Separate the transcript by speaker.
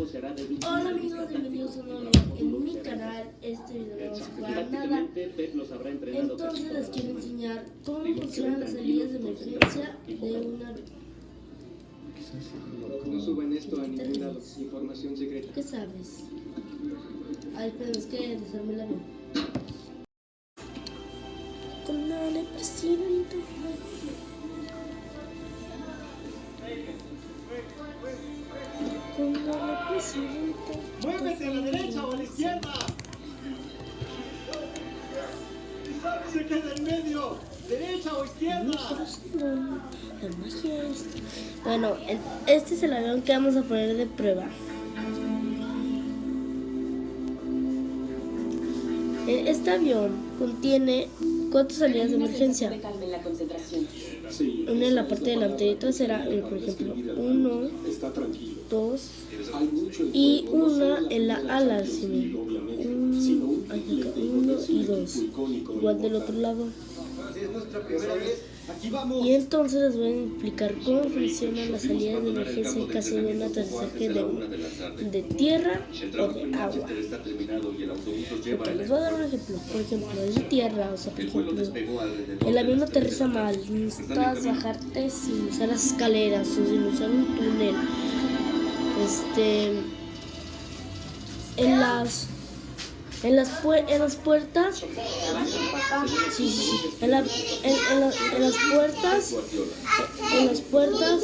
Speaker 1: Hola amigos, bienvenidos a un nuevo video en mi canal. Este video no vamos a jugar nada. Entonces les quiero enseñar cómo funcionan las salidas de emergencia de un avión.
Speaker 2: No suban esto a ningún lado, información secreta.
Speaker 1: ¿Qué sabes? Ay, pero es que desarme el avión. Con la de presidente.
Speaker 3: ¡Muévete a la derecha o a la izquierda! ¡Se queda en medio! ¡Derecha o izquierda!
Speaker 1: Bueno, este es el avión que vamos a poner de prueba. Este avión contiene 4 salidas de emergencia. Una en la parte delantera y trasera, por ejemplo, 1, 2 y una en la ala, 1 y 2, igual del otro lado. Y entonces les voy a explicar cómo funcionan las salidas de emergencia en caso de un aterrizaje de tierra o de agua. Okay, les voy a dar un ejemplo. Por ejemplo, es de tierra, o sea, por ejemplo, el avión aterriza mal, necesitas bajarte sin usar las escaleras o sin usar un túnel. En las puertas, en las puertas